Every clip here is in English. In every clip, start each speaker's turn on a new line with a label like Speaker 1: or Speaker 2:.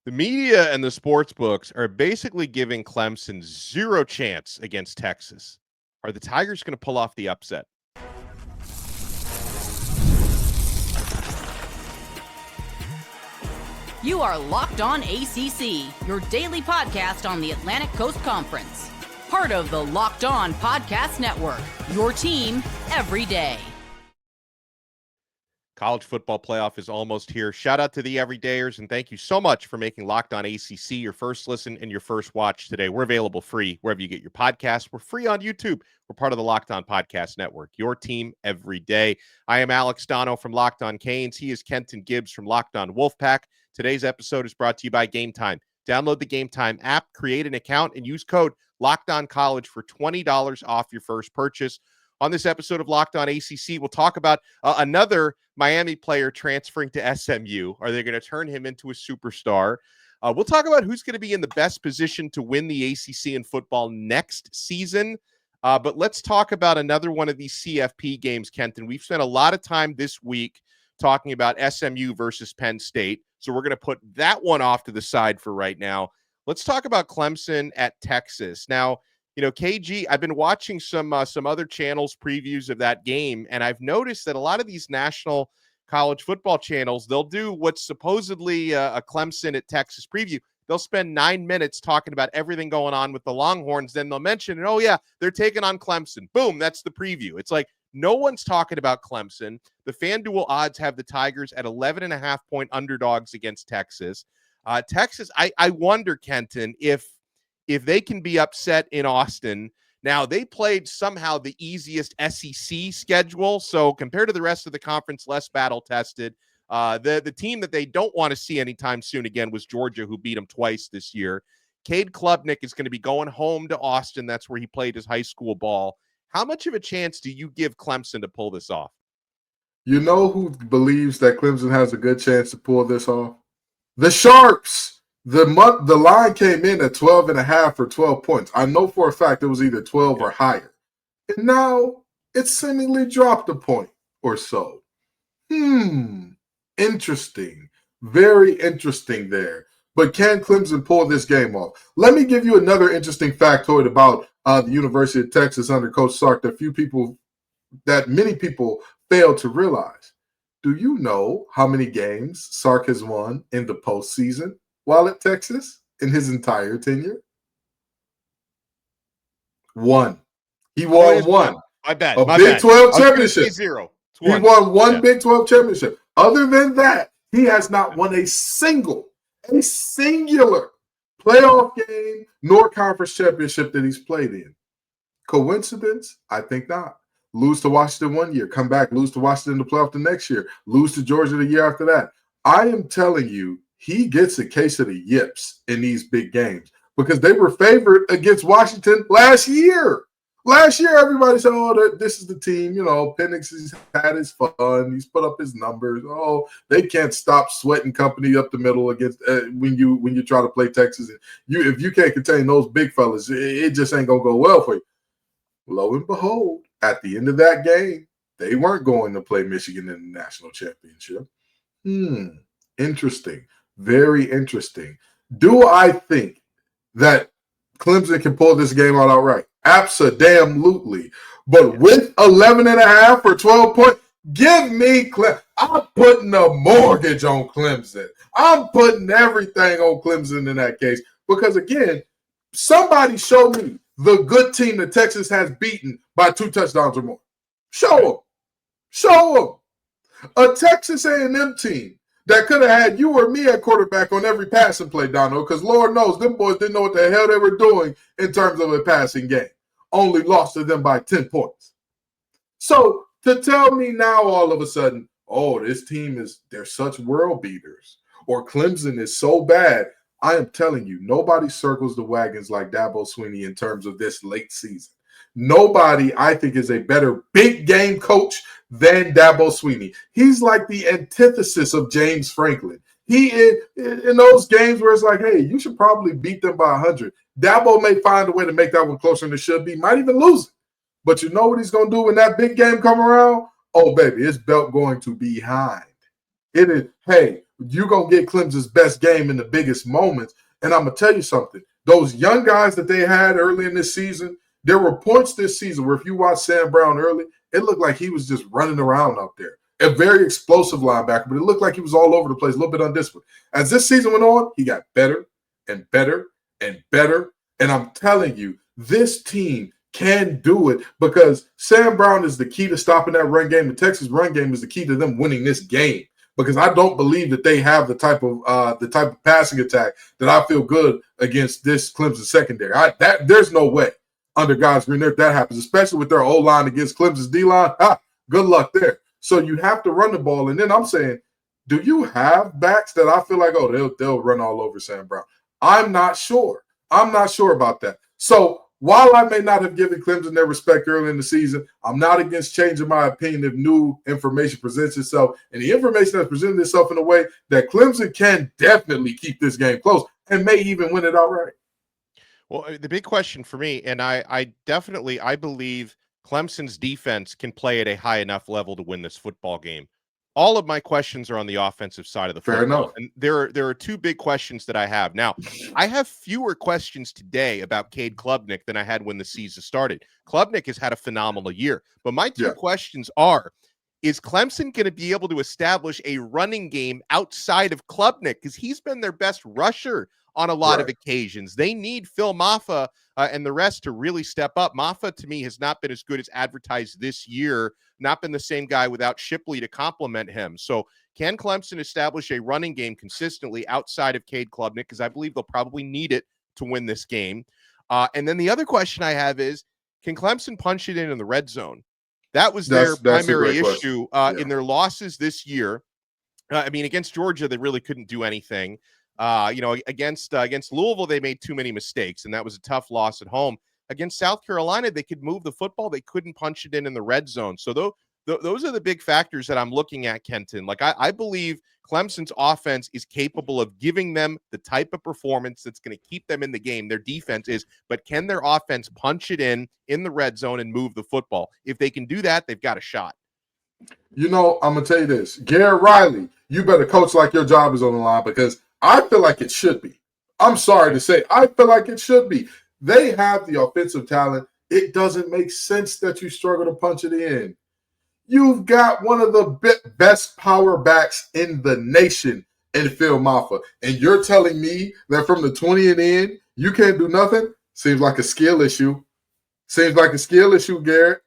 Speaker 1: The media and the sports books are basically giving Clemson zero chance against Texas. Are the Tigers going to pull off the upset?
Speaker 2: You are Locked On ACC, your daily podcast on the Atlantic Coast Conference. Part of the Locked On Podcast Network, your team every day.
Speaker 1: College football playoff is almost here. Shout out to the everydayers, and thank you so much for making Locked On ACC your first listen and your first watch today. We're available free wherever you get your podcasts. We're free on YouTube. We're part of the Locked On Podcast Network, your team every day. I am Alex Donno from Locked On Canes. He is Kenton Gibbs from Locked On Wolfpack. Today's episode is brought to you by Game Time. Download the Game Time app, create an account, and use code LOCKEDONCollege for $20 off your first purchase. On this episode of Locked On ACC, we'll talk about another Miami player transferring to SMU. Are they going to turn him into a superstar? We'll talk about who's going to be in the best position to win the ACC in football next season. But let's talk about another one of these CFP games, Kenton. We've spent a lot of time this week talking about SMU versus Penn State. So we're going to put that one off to the side for right now. Let's talk about Clemson at Texas. Now, you know, KG, I've been watching some other channels previews of that game, and I've noticed that a lot of these national college football channels, they'll do what's supposedly a Clemson at Texas preview. They'll spend 9 minutes talking about everything going on with the Longhorns. Then they'll mention, oh, yeah, they're taking on Clemson. Boom, that's the preview. It's like no one's talking about Clemson. The FanDuel odds have the Tigers at 11.5-point underdogs against Texas. Texas, I wonder, Kenton, if they can be upset in Austin. Now, they played somehow the easiest SEC schedule, so compared to the rest of the conference, less battle-tested. The team that they don't want to see anytime soon again was Georgia, who beat them twice this year. Cade Klubnik is going to be going home to Austin. That's where he played his high school ball. How much of a chance do you give Clemson to pull this off?
Speaker 3: You know who believes that Clemson has a good chance to pull this off? The Sharps. The line came in at 12.5 or 12 points. I know for a fact it was either 12 or higher. And now it's seemingly dropped a point or so. Interesting. Very interesting there. But can Clemson pull this game off? Let me give you another interesting factoid about the University of Texas under Coach Sark that many people fail to realize. Do you know how many games Sark has won in the postseason while at Texas in his entire tenure? One. He won one.
Speaker 1: My bad.
Speaker 3: A Big 12 championship.
Speaker 1: Zero.
Speaker 3: He won one Big 12 championship. Other than that, he has not won a singular playoff game nor conference championship that he's played in. Coincidence? I think not. Lose to Washington one year, come back, lose to Washington in the playoff the next year, lose to Georgia the year after that. I am telling you, he gets a case of the yips in these big games because they were favored against Washington last year. Last year, everybody said, oh, this is the team. You know, Penix has had his fun. He's put up his numbers. Oh, they can't stop sweating company up the middle against when you try to play Texas. If you can't contain those big fellas, it just ain't going to go well for you. Lo and behold, at the end of that game, they weren't going to play Michigan in the national championship. Interesting. Very interesting. Do I think that Clemson can pull this game out outright? Absolutely. But with 11.5 or 12 points, give me Clemson. I'm putting a mortgage on Clemson. I'm putting everything on Clemson in that case. Because, again, somebody show me the good team that Texas has beaten by 2 touchdowns or more. Show them. Show them. A Texas A&M team that could have had you or me at quarterback on every passing play, Donno, because Lord knows them boys didn't know what the hell they were doing in terms of a passing game. Only lost to them by 10 points. So to tell me now all of a sudden, oh, this team they're such world beaters, or Clemson is so bad, I am telling you, nobody circles the wagons like Dabo Sweeney in terms of this late season. Nobody, I think, is a better big game coach than Dabo Sweeney. He's like the antithesis of James Franklin. He is in those games where it's like, hey, you should probably beat them by 100. Dabo may find a way to make that one closer than it should be. Might even lose it. But you know what he's going to do when that big game come around? Oh, baby, his belt going to be behind. It is, hey, you're going to get Clemson's best game in the biggest moments. And I'm going to tell you something. Those young guys that they had early in this season, there were points this season where if you watch Sam Brown early, it looked like he was just running around out there. A very explosive linebacker, but it looked like he was all over the place, a little bit undisciplined. As this season went on, he got better and better and better. And I'm telling you, this team can do it because Sam Brown is the key to stopping that run game. The Texas run game is the key to them winning this game because I don't believe that they have the type of passing attack that I feel good against this Clemson secondary. There's no way under God's green earth that happens, especially with their O-line against Clemson's D-line. Good luck there. So you have to run the ball. And then I'm saying, do you have backs that I feel like, they'll run all over Sam Brown? I'm not sure. I'm not sure about that. So while I may not have given Clemson their respect early in the season, I'm not against changing my opinion if new information presents itself. And the information that's presented itself in a way that Clemson can definitely keep this game close and may even win it outright.
Speaker 1: Well, the big question for me, and I believe Clemson's defense can play at a high enough level to win this football game. All of my questions are on the offensive side of the football. Fair enough. And there are two big questions that I have. Now, I have fewer questions today about Cade Klubnik than I had when the season started. Klubnik has had a phenomenal year. But my two questions are, is Clemson going to be able to establish a running game outside of Klubnik? Because he's been their best rusher on a lot of occasions. They need Phil Mafa and the rest to really step up. Mafa, to me, has not been as good as advertised this year, not been the same guy without Shipley to complement him. So can Clemson establish a running game consistently outside of Cade Clubnik? Because I believe they'll probably need it to win this game. And then the other question I have is, can Clemson punch it in the red zone? That was their primary issue in their losses this year. Against Georgia, they really couldn't do anything. Against Louisville, they made too many mistakes, and that was a tough loss at home. Against South Carolina, they could move the football. They couldn't punch it in the red zone. So those are the big factors that I'm looking at, Kenton. Like, I believe Clemson's offense is capable of giving them the type of performance that's going to keep them in the game. Their defense is, but can their offense punch it in the red zone and move the football? If they can do that, they've got a shot.
Speaker 3: I'm going to tell you this. Garrett Riley, you better coach like your job is on the line because I feel like it should be. I'm sorry to say, I feel like it should be. They have the offensive talent. It doesn't make sense that you struggle to punch it in. You've got one of the best power backs in the nation in Phil Mafa. And you're telling me that from the 20 and in, you can't do nothing? Seems like a skill issue. Garrett.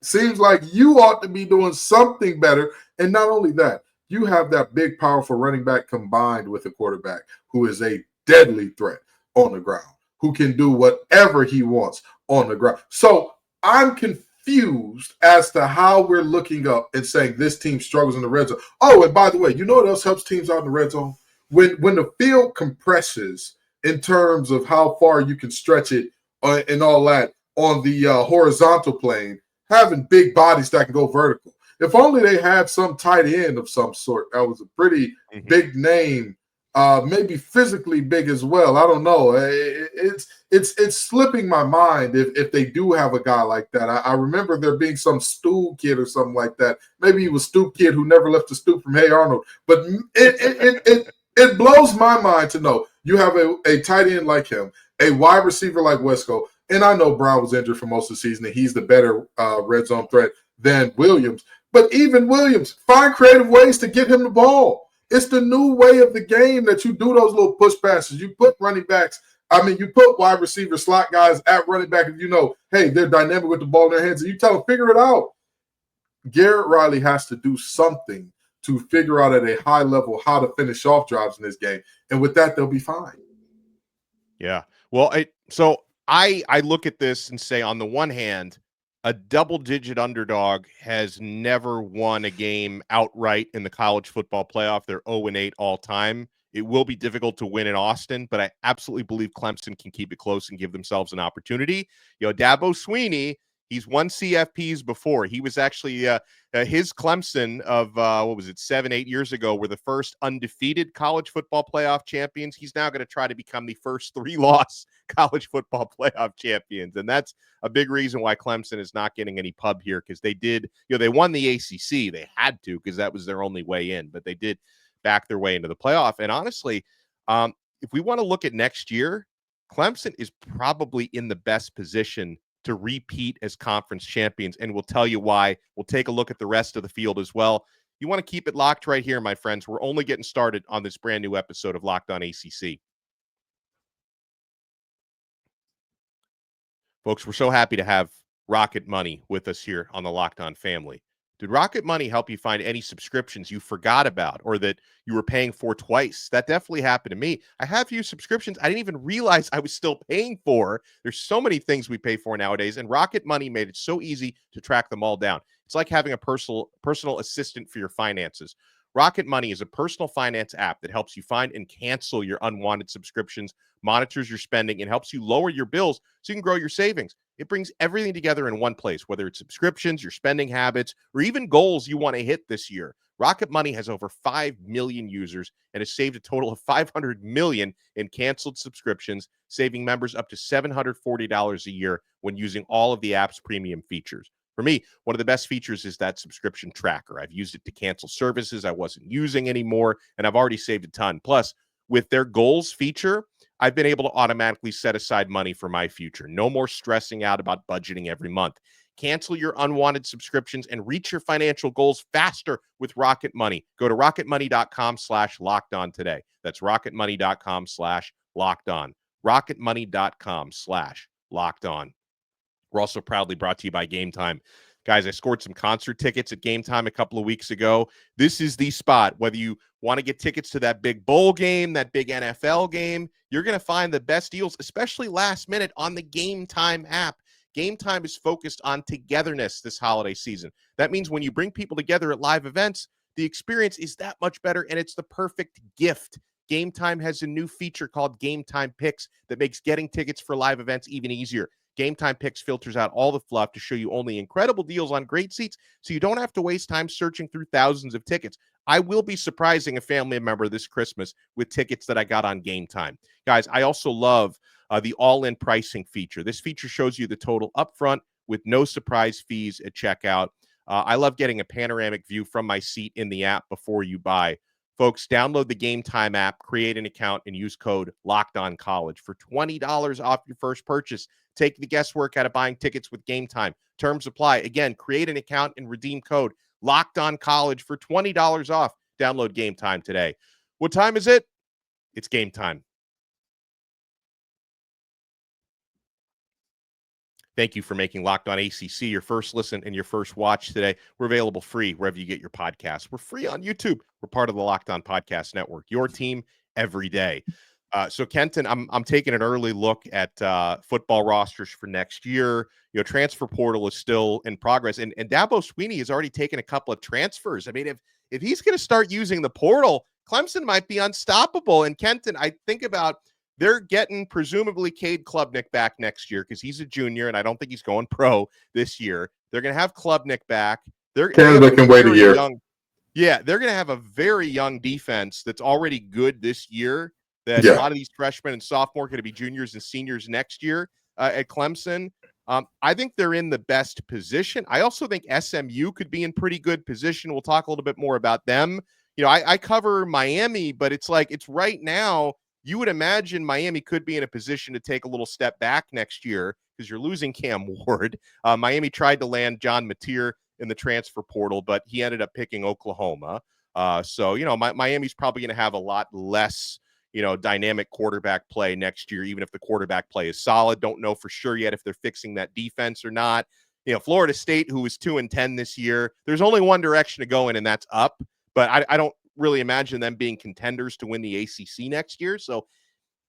Speaker 3: Seems like you ought to be doing something better. And not only that, you have that big, powerful running back combined with a quarterback who is a deadly threat on the ground, who can do whatever he wants on the ground. So I'm confused as to how we're looking up and saying this team struggles in the red zone. Oh, and by the way, you know what else helps teams out in the red zone? When the field compresses in terms of how far you can stretch it and all that on the horizontal plane, having big bodies that can go vertical. If only they had some tight end of some sort that was a pretty big name, maybe physically big as well. I don't know. It's slipping my mind if they do have a guy like that. I remember there being some stool kid or something like that. Maybe he was stoop kid who never left the stoop from Hey Arnold. But it blows my mind to know you have a tight end like him, a wide receiver like Wesco, and I know Brown was injured for most of the season, and he's the better red zone threat than Williams. But even Williams, find creative ways to get him the ball. It's the new way of the game that you do those little push passes. You put running backs, you put wide receiver slot guys at running back if you know, hey, they're dynamic with the ball in their hands, and you tell them, figure it out. Garrett Riley has to do something to figure out at a high level how to finish off drives in this game. And with that, they'll be fine.
Speaker 1: Yeah. Well, I look at this and say, on the one hand, a double-digit underdog has never won a game outright in the college football playoff. They're 0-8 all time. It will be difficult to win in Austin, but I absolutely believe Clemson can keep it close and give themselves an opportunity. Dabo Sweeney, he's won CFPs before. He was actually his Clemson of 7-8 years ago were the first undefeated college football playoff champions. He's now going to try to become the first 3-loss college football playoff champions, and that's a big reason why Clemson is not getting any pub here, because they did, they won the ACC. They had to, because that was their only way in, but they did back their way into the playoff. And honestly, if we want to look at next year, Clemson is probably in the best position to repeat as conference champions, and we'll tell you why. We'll take a look at the rest of the field as well. You want to keep it locked right here, my friends. We're only getting started on this brand new episode of Locked On ACC. Folks, we're so happy to have Rocket Money with us here on the Locked On family. Did Rocket Money help you find any subscriptions you forgot about or that you were paying for twice? That definitely happened to me. I have few subscriptions I didn't even realize I was still paying for. There's so many things we pay for nowadays, and Rocket Money made it so easy to track them all down. It's like having a personal assistant for your finances. Rocket Money is a personal finance app that helps you find and cancel your unwanted subscriptions, monitors your spending, and helps you lower your bills so you can grow your savings. It brings everything together in one place, whether it's subscriptions, your spending habits, or even goals you want to hit this year. Rocket Money has over 5 million users and has saved a total of $500 million in canceled subscriptions, saving members up to $740 a year when using all of the app's premium features. For me, one of the best features is that subscription tracker. I've used it to cancel services I wasn't using anymore, and I've already saved a ton. Plus, with their goals feature, I've been able to automatically set aside money for my future. No more stressing out about budgeting every month. Cancel your unwanted subscriptions and reach your financial goals faster with Rocket Money. Go to rocketmoney.com/lockedon today. That's rocketmoney.com/lockedon. rocketmoney.com/lockedon. We're also proudly brought to you by Game Time. Guys, I scored some concert tickets at Game Time a couple of weeks ago. This is the spot. Whether you want to get tickets to that big bowl game, that big NFL game, you're going to find the best deals, especially last minute, on the Game Time app. Game Time is focused on togetherness this holiday season. That means when you bring people together at live events, the experience is that much better, and it's the perfect gift. Game Time has a new feature called Game Time Picks that makes getting tickets for live events even easier. Game Time Picks filters out all the fluff to show you only incredible deals on great seats, so you don't have to waste time searching through thousands of tickets. I will be surprising a family member this Christmas with tickets that I got on Game Time. Guys, I also love the all-in pricing feature. This feature shows you the total upfront with no surprise fees at checkout. I love getting a panoramic view from my seat in the app before you buy. Folks, download the Game Time app, create an account, and use code LOCKEDONCollege for $20 off your first purchase. Take the guesswork out of buying tickets with Game Time. Terms apply. Again, create an account and redeem code LOCKEDONCollege for $20 off. Download Game Time today. What time is it? It's game time. Thank you for making Locked On ACC your first listen and your first watch today. We're available free wherever you get your podcasts. We're free on YouTube. We're part of the Locked On Podcast Network, your team every day. So, Kenton, I'm taking an early look at football rosters for next year. You know, transfer portal is still in progress, and Dabo Sweeney has already taken a couple of transfers. I mean, if he's going to start using the portal, Clemson might be unstoppable. And Kenton, I think about they're getting presumably Cade Klubnik back next year because he's a junior, and I don't think he's going pro this year. They're going to have Klubnik back.
Speaker 3: Canada can wait a year.
Speaker 1: They're going to have a very young defense that's already good this year. That a lot of these freshmen and sophomore are going to be juniors and seniors next year at Clemson. I think they're in the best position. I also think SMU could be in pretty good position. We'll talk a little bit more about them. You know, I cover Miami, but it's like it's right now. You would imagine Miami could be in a position to take a little step back next year because you're losing Cam Ward. Miami tried to land John Mateer in the transfer portal, but he ended up picking Oklahoma. So, you know, Miami's probably going to have a lot less, you know, dynamic quarterback play next year, even if the quarterback play is solid. Don't know for sure yet if they're fixing that defense or not. You know, Florida State, who was 2-10 this year, there's only one direction to go in, and that's up. But I don't really imagine them being contenders to win the ACC next year. So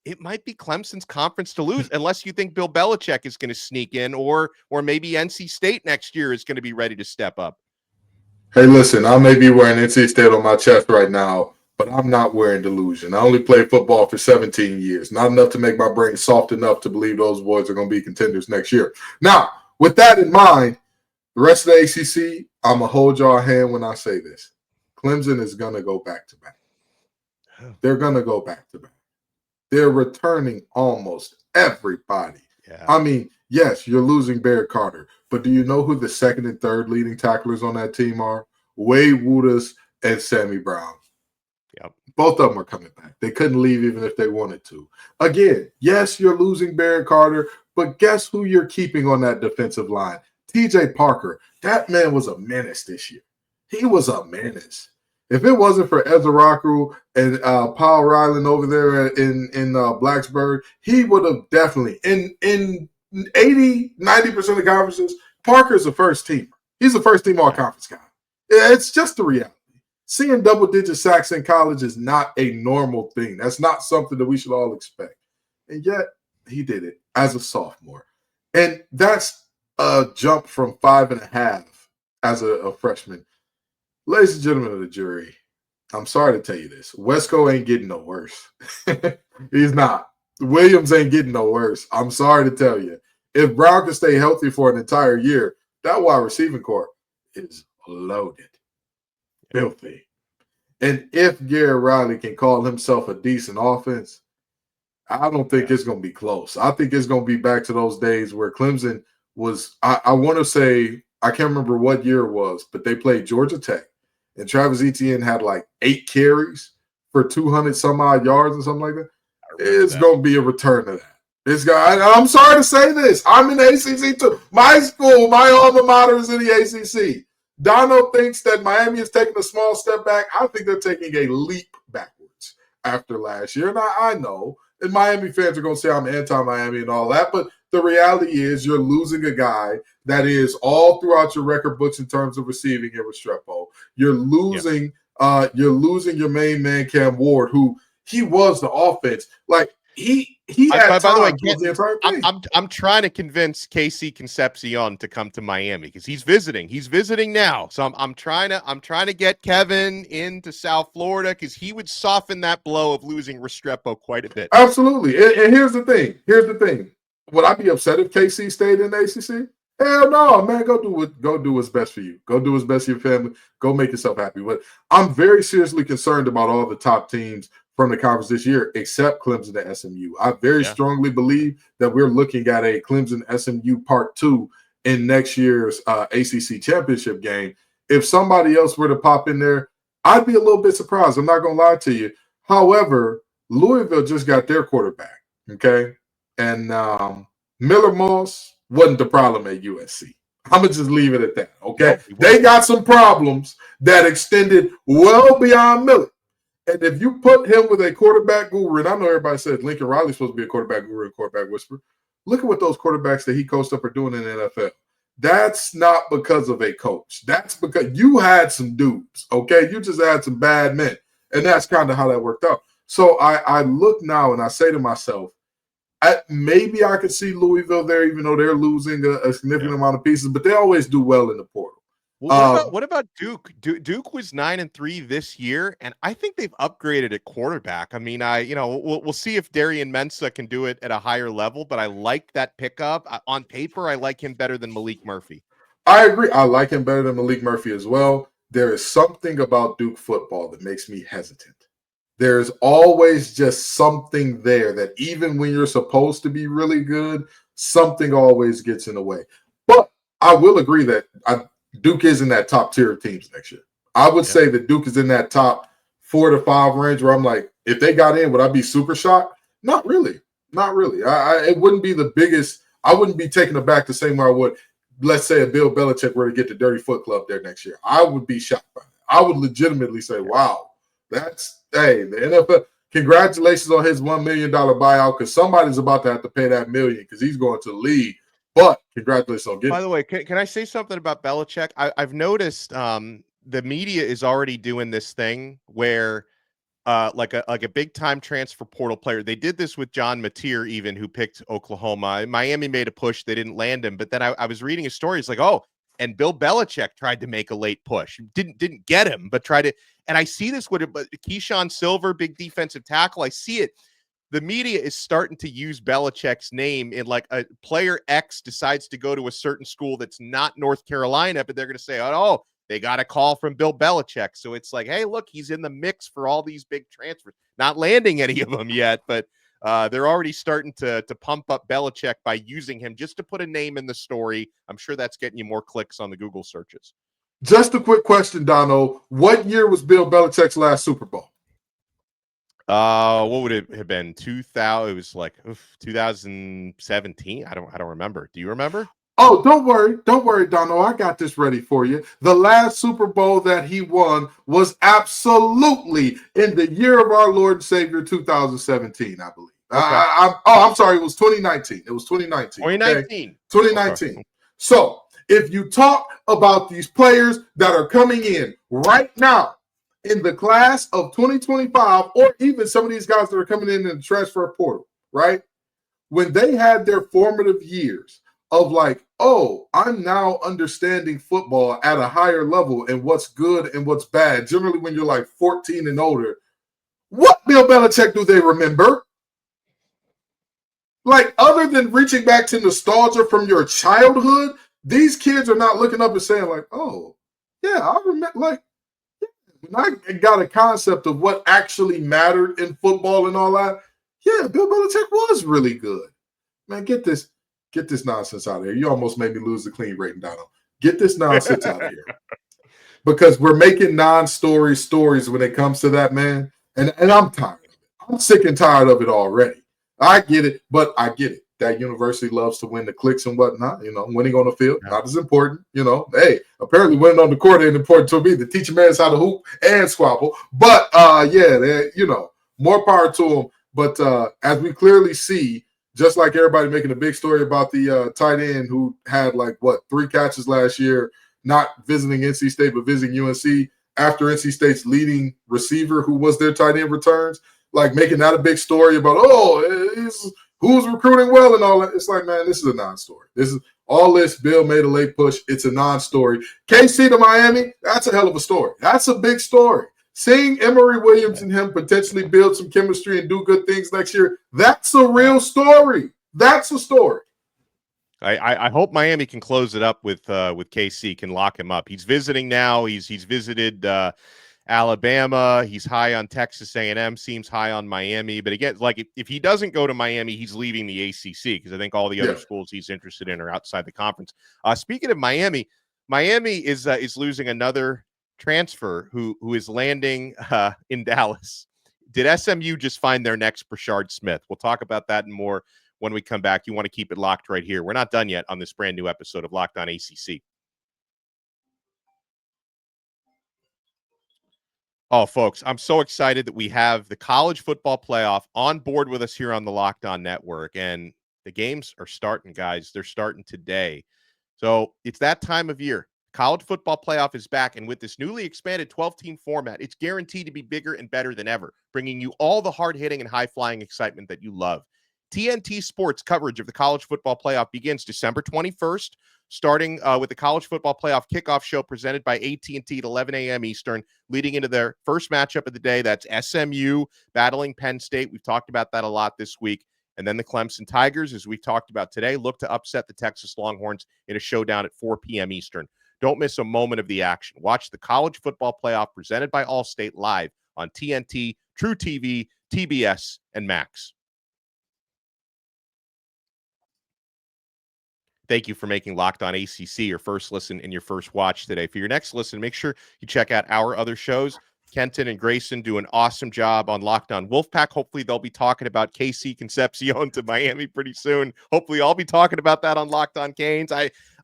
Speaker 1: it might be Clemson's conference to lose, unless you think Bill Belichick is going to sneak in, or maybe NC State next year is going to be ready to step up.
Speaker 3: Hey, listen, I may be wearing NC State on my chest right now, but I'm not wearing delusion. I only played football for 17 years. Not enough to make my brain soft enough to believe those boys are going to be contenders next year. Now, with that in mind, the rest of the ACC, I'm going to hold y'all hand when I say this. Clemson is going to go back-to-back. They're going to go back-to-back. They're returning almost everybody. Yeah. I mean, yes, you're losing Barrett Carter, but do you know who the second and third leading tacklers on that team are? Wade Woodus and Sammy Brown.
Speaker 1: Yep.
Speaker 3: Both of them are coming back. They couldn't leave even if they wanted to. Again, yes, you're losing Barrett Carter, but guess who you're keeping on that defensive line? TJ Parker. That man was a menace this year. He was a menace. If it wasn't for Ezra and Paul Ryland over there in Blacksburg, he would have definitely, in 80, 90% of conferences, Parker's a first teamer. He's a first team all-conference guy. It's just the reality. Seeing double-digit sacks in college is not a normal thing. That's not something that we should all expect. And yet, he did it as a sophomore. And that's a jump from 5.5 as a freshman. Ladies and gentlemen of the jury, I'm sorry to tell you this. Wesco ain't getting no worse. He's not. Williams ain't getting no worse. I'm sorry to tell you. If Brown can stay healthy for an entire year, that wide receiving corps is loaded. Filthy. And if Garrett Riley can call himself a decent offense, I don't think it's going to be close. I think it's going to be back to those days where Clemson was, I want to say, I can't remember what year it was, but they played Georgia Tech. And Travis Etienne had like 8 carries for 200 some odd yards or something like that. It's going to be a return to that. This guy, I'm sorry to say this. I'm in the ACC too. My school, my alma mater is in the ACC. Donno thinks that Miami is taking a small step back. I think they're taking a leap backwards after last year. And I know, and Miami fans are going to say I'm anti-Miami and all that, but the reality is you're losing a guy that is all throughout your record books in terms of receiving in Restrepo. You're losing your main man, Cam Ward, who he was the offense. Like he had
Speaker 1: by the way,
Speaker 3: the entire thing.
Speaker 1: I'm trying to convince Casey Concepcion to come to Miami because he's visiting. He's visiting now. So I'm trying to get Kevin into South Florida because he would soften that blow of losing Restrepo quite a bit.
Speaker 3: Absolutely. And here's the thing. Would I be upset if KC stayed in the ACC? Hell no, man. Go do what's best for you. Go do what's best for your family. Go make yourself happy. But I'm very seriously concerned about all the top teams from the conference this year, except Clemson and SMU. I very strongly believe that we're looking at a Clemson SMU Part 2 in next year's ACC championship game. If somebody else were to pop in there, I'd be a little bit surprised. I'm not going to lie to you. However, Louisville just got their quarterback, okay? And Miller Moss wasn't the problem at USC. I'm going to just leave it at that, okay? They got some problems that extended well beyond Miller. And if you put him with a quarterback guru, and I know everybody says Lincoln Riley's supposed to be a quarterback guru and quarterback whisperer, look at what those quarterbacks that he coached up are doing in the NFL. That's not because of a coach. That's because you had some dudes, okay? You just had some bad men. And that's kind of how that worked out. So I look now and I say to myself, maybe I could see Louisville there, even though they're losing a significant amount of pieces, but they always do well in the portal.
Speaker 1: Well, what about Duke? Duke was 9-3 this year, and I think they've upgraded at quarterback. I mean, we'll see if Darian Mensah can do it at a higher level, but I like that pickup. On paper, I like him better than Malik Murphy.
Speaker 3: I agree. I like him better than Malik Murphy as well. There is something about Duke football that makes me hesitant. There's always just something there that even when you're supposed to be really good, something always gets in the way. But I will agree that Duke is in that top tier of teams next year. I would say that Duke is in that top 4 to 5 range where I'm like, if they got in, would I be super shocked? Not really. Not really. It wouldn't be the biggest. I wouldn't be taken aback the same way I would, let's say, if Bill Belichick were to get the Dirty Foot Club there next year. I would be shocked by that. I would legitimately say, wow, the NFL. Congratulations on his $1 million buyout because somebody's about to have to pay that $1 million because he's going to the league. But congratulations on getting.
Speaker 1: By the way, can I say something about Belichick? I've noticed the media is already doing this thing where like a big time transfer portal player. They did this with John Mateer, even who picked Oklahoma. Miami made a push, they didn't land him. But then I was reading a story. It's like, oh, and Bill Belichick tried to make a late push, didn't get him, but tried to. And I see this with Keyshawn Silver, big defensive tackle. I see it. The media is starting to use Belichick's name in like a player X decides to go to a certain school that's not North Carolina, but they're going to say, oh, they got a call from Bill Belichick. So it's like, hey, look, he's in the mix for all these big transfers. Not landing any of them yet, but they're already starting to pump up Belichick by using him just to put a name in the story. I'm sure that's getting you more clicks on the Google searches.
Speaker 3: Just a quick question, Donno. What year was Bill Belichick's last Super Bowl?
Speaker 1: What would it have been? 2000. It was like 2017. I don't remember. Do you remember?
Speaker 3: Oh, don't worry, Donno. I got this ready for you. The last Super Bowl that he won was absolutely in the year of our Lord and Savior, 2017, I believe. Okay. I'm sorry, it was 2019. It was 2019.
Speaker 1: 2019.
Speaker 3: Okay? 2019. Okay. So if you talk about these players that are coming in right now in the class of 2025, or even some of these guys that are coming in the transfer portal, right? When they had their formative years, of like, oh, I'm now understanding football at a higher level and what's good and what's bad. Generally, when you're like 14 and older, what Bill Belichick do they remember? Like, other than reaching back to nostalgia from your childhood, these kids are not looking up and saying like, oh, yeah, I remember, like, when I got a concept of what actually mattered in football and all that, yeah, Bill Belichick was really good. Man, get this nonsense out of here. You almost made me lose the clean rating, Donno. Get this nonsense out of here. Because we're making non-story stories when it comes to that, man. And I'm tired of it. I'm sick and tired of it already. I get it, but I get it. That university loves to win the clicks and whatnot. You know, winning on the field, not as important. You know, hey, apparently winning on the court ain't important to me. The teacher man is how to hoop and squabble. But, you know, more power to them. But as we clearly see, just like everybody making a big story about the tight end who had 3 catches last year, not visiting NC State, but visiting UNC after NC State's leading receiver who was their tight end returns, like making that a big story about, who's recruiting well and all that. It's like, man, this is a non-story. This is all this. Bill made a late push. It's a non-story. KC to Miami, that's a hell of a story. That's a big story. Seeing Emory Williams and him potentially build some chemistry and do good things next year, that's a real story. That's a story.
Speaker 1: I hope Miami can close it up with KC, can lock him up. He's visiting now. He's visited Alabama. He's high on Texas A&M. Seems high on Miami. But again, like if he doesn't go to Miami, he's leaving the ACC because I think all the other schools he's interested in are outside the conference. Speaking of Miami, Miami is losing another transfer who is landing in Dallas. Did SMU just find their next Brashard Smith? We'll talk about that and more when we come back. You want to keep it locked right here. We're not done yet on this brand new episode of Locked On ACC. Oh, folks, I'm so excited that we have the college football playoff on board with us here on the Locked On Network. And the games are starting, guys. They're starting today. So it's that time of year. College football playoff is back, and with this newly expanded 12-team format, it's guaranteed to be bigger and better than ever, bringing you all the hard-hitting and high-flying excitement that you love. TNT Sports coverage of the college football playoff begins December 21st, starting with the college football playoff kickoff show presented by AT&T at 11 a.m. Eastern, leading into their first matchup of the day. That's SMU battling Penn State. We've talked about that a lot this week. And then the Clemson Tigers, as we've talked about today, look to upset the Texas Longhorns in a showdown at 4 p.m. Eastern. Don't miss a moment of the action. Watch the college football playoff presented by Allstate live on TNT, True TV, TBS, and Max. Thank you for making Locked On ACC your first listen and your first watch today. For your next listen, make sure you check out our other shows. Kenton and Grayson do an awesome job on Locked On Wolfpack. Hopefully, they'll be talking about KC Concepcion to Miami pretty soon. Hopefully, I'll be talking about that on Locked On Canes.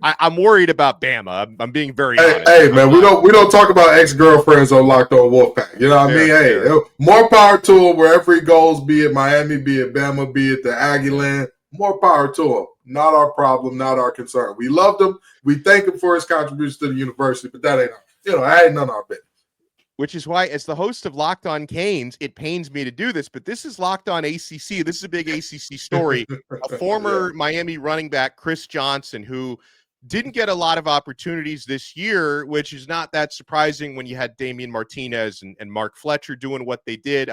Speaker 1: I'm worried about Bama. I'm being very honest.
Speaker 3: Hey, man, we don't talk about ex-girlfriends on Locked On Wolfpack. You know what I mean? Hey, more power to him wherever he goes, be it Miami, be it Bama, be it the Aggie land. More power to him. Not our problem, not our concern. We loved him. We thank him for his contributions to the university, but that ain't none of our business.
Speaker 1: Which is why, as the host of Locked On Canes, it pains me to do this, but this is Locked On ACC. This is a big ACC story. A former Miami running back, Chris Johnson, who didn't get a lot of opportunities this year, which is not that surprising when you had Damian Martinez and Mark Fletcher doing what they did.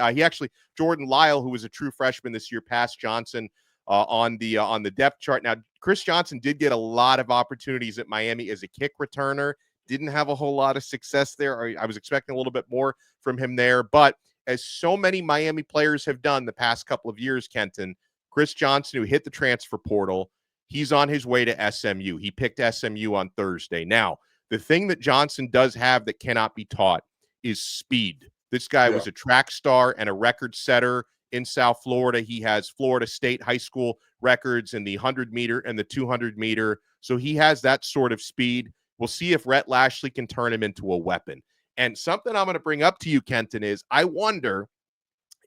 Speaker 1: Jordan Lyle, who was a true freshman this year, passed Johnson on the depth chart. Now, Chris Johnson did get a lot of opportunities at Miami as a kick returner. Didn't have a whole lot of success there. I was expecting a little bit more from him there. But as so many Miami players have done the past couple of years, Kenton, Chris Johnson, who hit the transfer portal, he's on his way to SMU. He picked SMU on Thursday. Now, the thing that Johnson does have that cannot be taught is speed. This guy was a track star and a record setter in South Florida. He has Florida State high school records in the 100-meter and the 200-meter. So he has that sort of speed. We'll see if Rhett Lashley can turn him into a weapon. And something I'm going to bring up to you, Kenton, is I wonder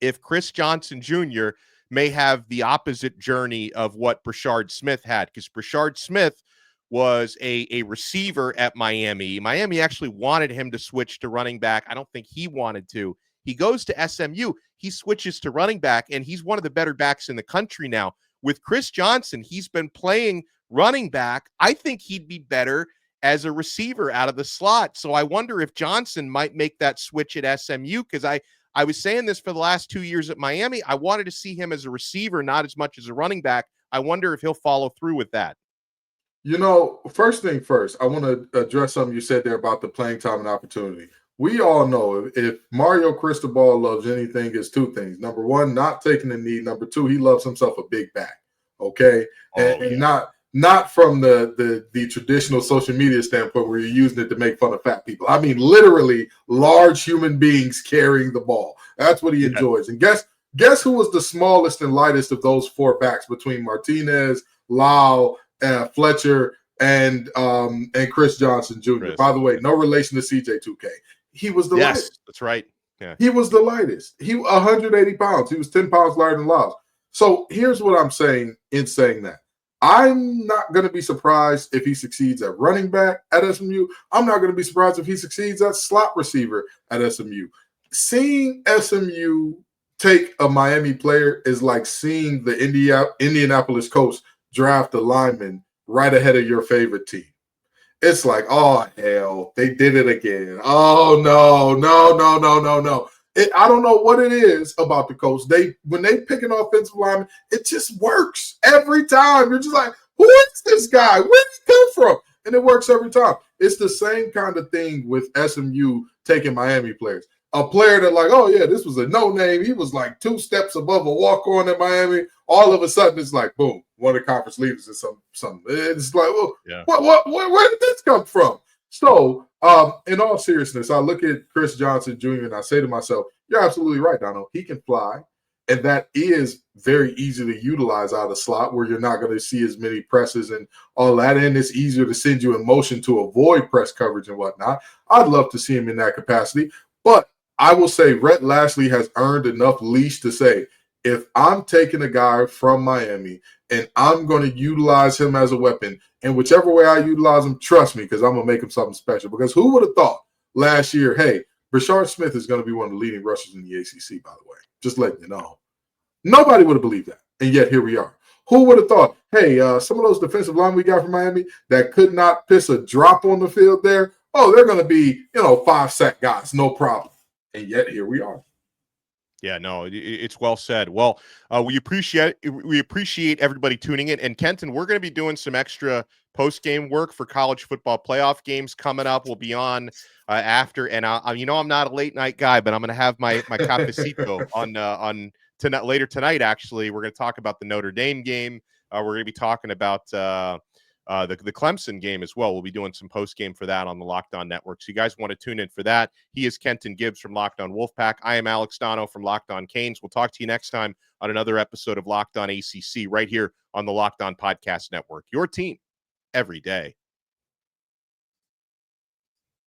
Speaker 1: if Chris Johnson Jr. may have the opposite journey of what Brashard Smith had, because Brashard Smith was a receiver at Miami. Miami actually wanted him to switch to running back. I don't think he wanted to. He goes to SMU. He switches to running back, and he's one of the better backs in the country now. With Chris Johnson, he's been playing running back. I think he'd be better as a receiver out of the slot. So I wonder if Johnson might make that switch at SMU, because I was saying this for the last 2 years at Miami. I wanted to see him as a receiver, not as much as a running back. I wonder if he'll follow through with that.
Speaker 3: You know, first thing first, I want to address something you said there about the playing time and opportunity. We all know if Mario Cristobal loves anything, it's two things. Number one, not taking the knee. Number two, he loves himself a big back. Okay. And not from the traditional social media standpoint where you're using it to make fun of fat people. I mean, literally large human beings carrying the ball. That's what he enjoys. And guess who was the smallest and lightest of those four backs between Martinez, Lau, Fletcher, and Chris Johnson Jr. By the way, no relation to CJ2K. He was the lightest.
Speaker 1: That's right. Yeah.
Speaker 3: He was the lightest. He 180 pounds. He was 10 pounds lighter than Lau. So here's what I'm saying in saying that. I'm not going to be surprised if he succeeds at running back at SMU. I'm not going to be surprised if he succeeds at slot receiver at SMU. Seeing SMU take a Miami player is like seeing the Indianapolis Colts draft a lineman right ahead of your favorite team. It's like, oh, hell, they did it again. Oh, no. I don't know what it is about the Colts. When they pick an offensive lineman, it just works every time. You're just like, who is this guy? Where did he come from? And it works every time. It's the same kind of thing with SMU taking Miami players. A player that like, oh, yeah, this was a no-name. He was like 2 steps above a walk-on in Miami. All of a sudden, it's like, boom, one of the conference leaders or something. It's like, well, where did this come from? So, in all seriousness, I look at Chris Johnson Jr. and I say to myself, you're absolutely right, Donno. He can fly, and that is very easy to utilize out of the slot where you're not going to see as many presses and all that, and it's easier to send you in motion to avoid press coverage and whatnot. I'd love to see him in that capacity, but I will say Rhett Lashley has earned enough leash to say, if I'm taking a guy from Miami and I'm going to utilize him as a weapon, and whichever way I utilize him, trust me, because I'm going to make him something special. Because who would have thought last year, hey, Brashard Smith is going to be one of the leading rushers in the ACC, by the way. Just letting you know. Nobody would have believed that, and yet here we are. Who would have thought, hey, some of those defensive linemen we got from Miami that could not piss a drop on the field there, oh, they're going to be, 5-sack guys, no problem. And yet here we are.
Speaker 1: Yeah, no, it's well said. Well, we appreciate everybody tuning in. And Kenton, we're going to be doing some extra post-game work for college football playoff games coming up. We'll be on after, and I'm not a late night guy, but I'm going to have my cafecito on tonight, later tonight. Actually, we're going to talk about the Notre Dame game. We're going to be talking about the Clemson game as well. We'll be doing some post game for that on the Locked On Network. So you guys want to tune in for that. He is Kenton Gibbs from Locked On Wolfpack. I am Alex Donno from Locked On Canes. We'll talk to you next time on another episode of Locked On ACC right here on the Locked On Podcast Network. Your team every day.